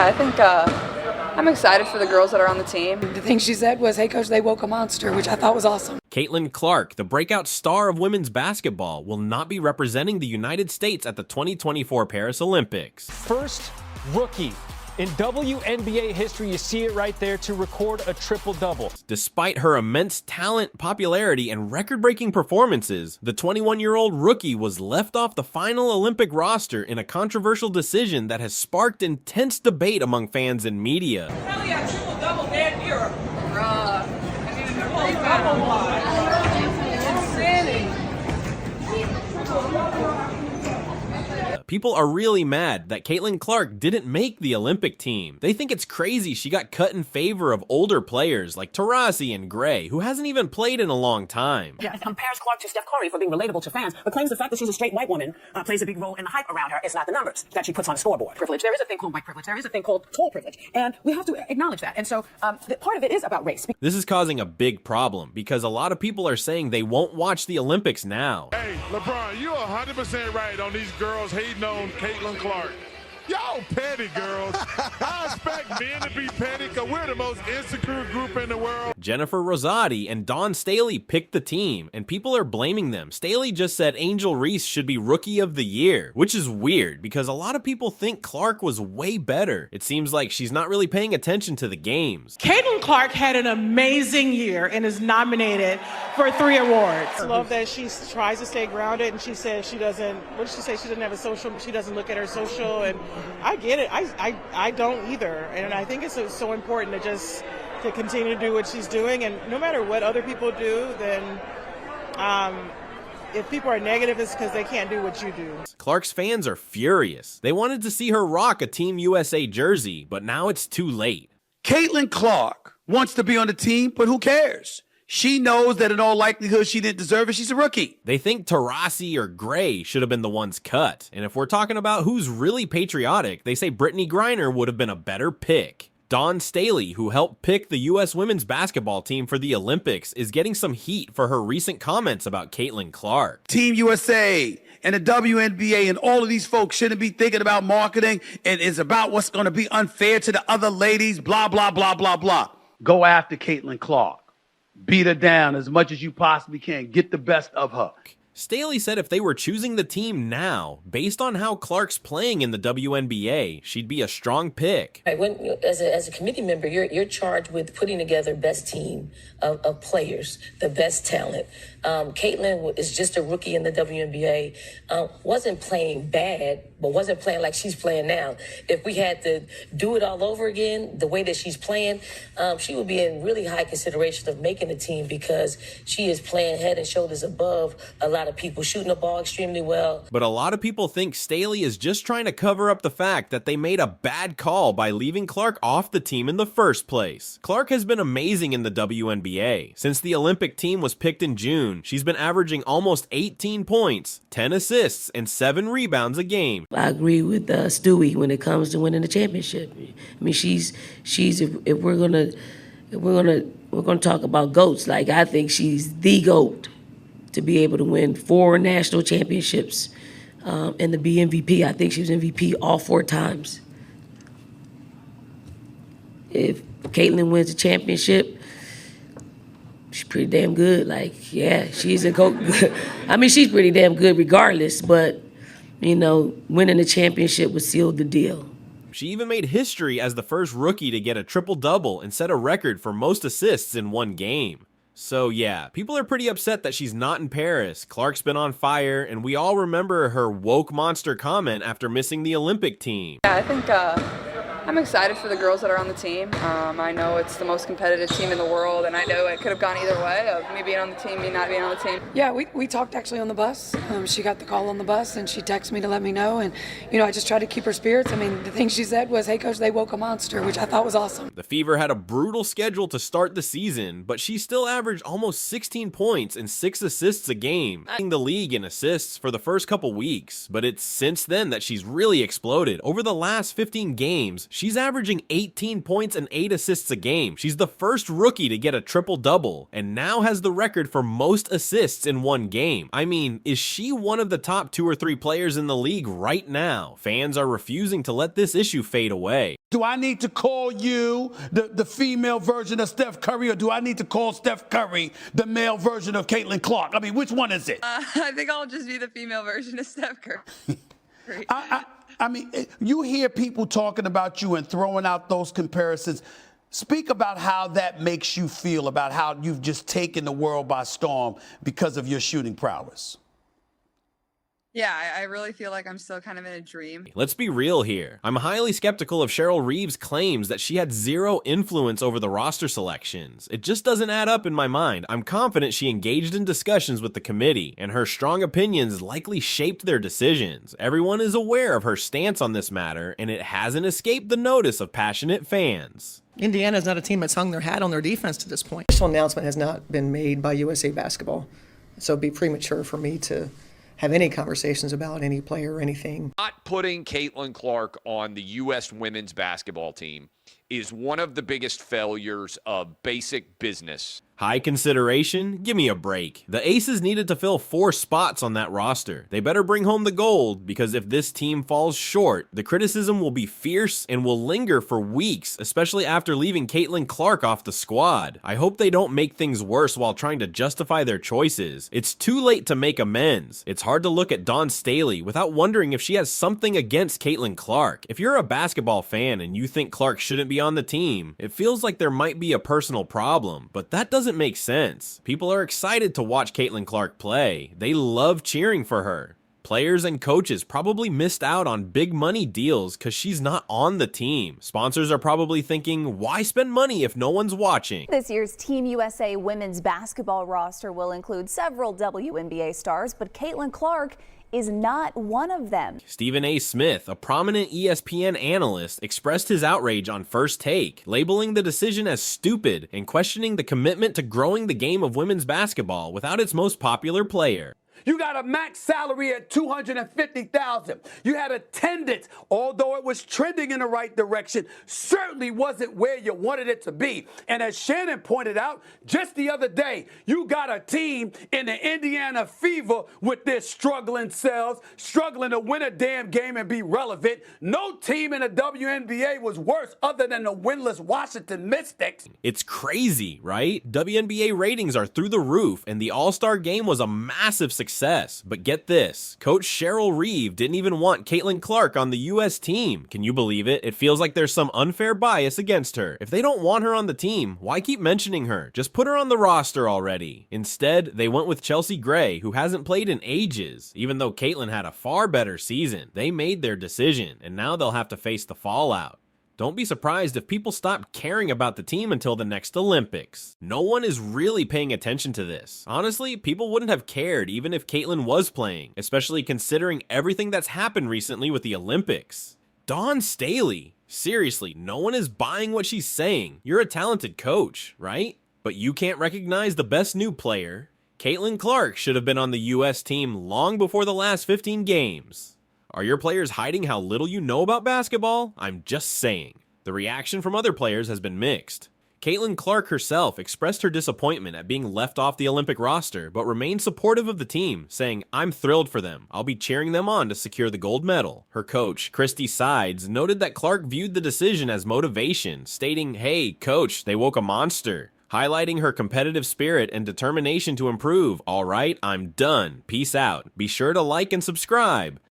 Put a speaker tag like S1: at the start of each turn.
S1: I think I'm excited for the girls that are on the team.
S2: The thing she said was, "Hey coach, they woke a monster," which I thought was awesome.
S3: Caitlin Clark, the breakout star of women's basketball, will not be representing the United States at the 2024 Paris Olympics.
S4: First rookie in WNBA history, you see it right there, to record a triple-double.
S3: Despite her immense talent, popularity, and record-breaking performances, the 21-year-old rookie was left off the final Olympic roster in a controversial decision that has sparked intense debate among fans and media.
S5: Hell yeah, triple-double, damn near.
S3: People are really mad that Caitlin Clark didn't make the Olympic team. They think it's crazy she got cut in favor of older players like Taurasi and Gray, who hasn't even played in a long time.
S6: Yeah, compares Clark to Steph Curry for being relatable to fans, but claims the fact that she's a straight white woman plays a big role in the hype around her. It's not the numbers that she puts on the scoreboard. Privilege. There is a thing called white privilege. There is a thing called tall privilege, and we have to acknowledge that. And so part of it is about race.
S3: This is causing a big problem because a lot of people are saying they won't watch the Olympics now.
S7: Hey, LeBron, you're 100% right on these girls hating on Caitlin Clark. Y'all petty, girls. I expect men to be petty because we're the most insecure group in the world.
S3: Jennifer Rosati and Dawn Staely picked the team, and people are blaming them. Staely just said Angel Reese should be Rookie of the Year, which is weird because a lot of people think Clark was way better. It seems like she's not really paying attention to the games.
S5: Caitlin Clark had an amazing year and is nominated for 3 awards. I love that she tries to stay grounded, and she says she doesn't, what did she say? She doesn't have a social, she doesn't look at her social, and I get it. I don't either. And I think it's so important to just to continue to do what she's doing. And no matter what other people do, then if people are negative, it's because they can't do what you do.
S3: Clark's fans are furious. They wanted to see her rock a Team USA jersey, but now it's too late.
S8: Caitlin Clark wants to be on the team, but who cares? She knows that in all likelihood she didn't deserve it. She's a rookie.
S3: They think Taurasi or Gray should have been the ones cut. And if we're talking about who's really patriotic, they say Brittany Griner would have been a better pick. Dawn Staely, who helped pick the U.S. women's basketball team for the Olympics, is getting some heat for her recent comments about Caitlin Clark.
S8: Team USA and the WNBA and all of these folks shouldn't be thinking about marketing. It is about what's going to be unfair to the other ladies, blah, blah, blah, blah, blah. Go after Caitlin Clark. Beat her down as much as you possibly can. Get the best of her.
S3: Staely said if they were choosing the team now, based on how Clark's playing in the WNBA, she'd be a strong pick.
S9: When, as a committee member, you're charged with putting together best team of players, the best talent. Caitlin is just a rookie in the WNBA. Wasn't playing bad, but wasn't playing like she's playing now. If we had to do it all over again, the way that she's playing, she would be in really high consideration of making the team because she is playing head and shoulders above a lot of people, shooting the ball extremely well.
S3: But a lot of people think Staely is just trying to cover up the fact that they made a bad call by leaving Clark off the team in the first place. Clark has been amazing in the WNBA. Since the Olympic team was picked in June, she's been averaging almost 18 points, 10 assists, and 7 rebounds a game.
S10: I agree with Stewie when it comes to winning the championship. I mean, she's if we're gonna talk about GOATs, like I think she's the GOAT to be able to win 4 national championships and to be MVP. I think she was MVP all 4 times. If Caitlin wins a championship, she's pretty damn good. Like, yeah, she's a GOAT. I mean, she's pretty damn good regardless, but, you know, winning the championship would seal the deal.
S3: She even made history as the first rookie to get a triple-double and set a record for most assists in one game. So yeah, people are pretty upset that she's not in Paris. Clark's been on fire, and we all remember her woke monster comment after missing the Olympic team.
S1: Yeah, I think I'm excited for the girls that are on the team. I know it's the most competitive team in the world, and I know it could have gone either way of me being on the team, me not being on the team.
S2: Yeah, we talked actually on the bus. She got the call on the bus, and she texted me to let me know. And, you know, I just tried to keep her spirits. I mean, the thing she said was, "Hey, coach, they woke a monster," which I thought was awesome.
S3: The Fever had a brutal schedule to start the season, but she still averaged almost 16 points and 6 assists a game, leading the league in assists for the first couple weeks. But it's since then that she's really exploded. Over the last 15 games, She's averaging 18 points and 8 assists a game. She's the first rookie to get a triple-double, and now has the record for most assists in one game. I mean, is she one of the top 2 or 3 players in the league right now? Fans are refusing to let this issue fade away.
S8: Do I need to call you the female version of Steph Curry, or do I need to call Steph Curry the male version of Caitlin Clark? I mean, which one is it?
S1: I think I'll just be the female version of Steph Curry.
S8: I mean, you hear people talking about you and throwing out those comparisons. Speak about how that makes you feel, about how you've just taken the world by storm because of your shooting prowess.
S1: Yeah, I really feel like I'm still kind of in a dream.
S3: Let's be real here. I'm highly skeptical of Cheryl Reeve's claims that she had zero influence over the roster selections. It just doesn't add up in my mind. I'm confident she engaged in discussions with the committee, and her strong opinions likely shaped their decisions. Everyone is aware of her stance on this matter, and it hasn't escaped the notice of passionate fans.
S11: Indiana is not a team that's hung their hat on their defense to this point. Official announcement has not been made by USA Basketball, so it'd be premature for me to have any conversations about any player or anything.
S12: Not putting Caitlin Clark on the U.S. women's basketball team is one of the biggest failures of basic business.
S3: High consideration? Give me a break. The Aces needed to fill 4 spots on that roster. They better bring home the gold, because if this team falls short, the criticism will be fierce and will linger for weeks, especially after leaving Caitlin Clark off the squad. I hope they don't make things worse while trying to justify their choices. It's too late to make amends. It's hard to look at Dawn Staely without wondering if she has something against Caitlin Clark. If you're a basketball fan and you think Clark shouldn't be on the team, it feels like there might be a personal problem, but that doesn't make sense. People are excited to watch Caitlin Clark play. They love cheering for her. Players and coaches probably missed out on big money deals because she's not on the team. Sponsors are probably thinking, why spend money if no one's watching?
S13: This year's Team USA women's basketball roster will include several WNBA stars, but Caitlin Clark is not one of them.
S3: Stephen A. Smith, a prominent ESPN analyst, expressed his outrage on First Take, labeling the decision as stupid and questioning the commitment to growing the game of women's basketball without its most popular player.
S8: You got a max salary at $250,000. You had attendance, although it was trending in the right direction, certainly wasn't where you wanted it to be. And as Shannon pointed out just the other day, you got a team in the Indiana Fever with their struggling selves, struggling to win a damn game and be relevant. No team in the WNBA was worse other than the winless Washington Mystics.
S3: It's crazy, right? WNBA ratings are through the roof, and the All-Star game was a massive success. But get this, Coach Cheryl Reeve didn't even want Caitlin Clark on the U.S. team. Can you believe it? It feels like there's some unfair bias against her. If they don't want her on the team, why keep mentioning her? Just put her on the roster already. Instead, they went with Chelsea Gray, who hasn't played in ages. Even though Caitlin had a far better season, they made their decision, and now they'll have to face the fallout. Don't be surprised if people stop caring about the team until the next Olympics. No one is really paying attention to this. Honestly, people wouldn't have cared even if Caitlin was playing, especially considering everything that's happened recently with the Olympics. Dawn Staely. Seriously, no one is buying what she's saying. You're a talented coach, right? But you can't recognize the best new player. Caitlin Clark should have been on the US team long before the last 15 games. Are your players hiding how little you know about basketball? I'm just saying. The reaction from other players has been mixed. Caitlin Clark herself expressed her disappointment at being left off the Olympic roster, but remained supportive of the team, saying, "I'm thrilled for them. I'll be cheering them on to secure the gold medal." Her coach, Christy Sides, noted that Clark viewed the decision as motivation, stating, "Hey, coach, they woke a monster," highlighting her competitive spirit and determination to improve. "All right, I'm done. Peace out. Be sure to like and subscribe."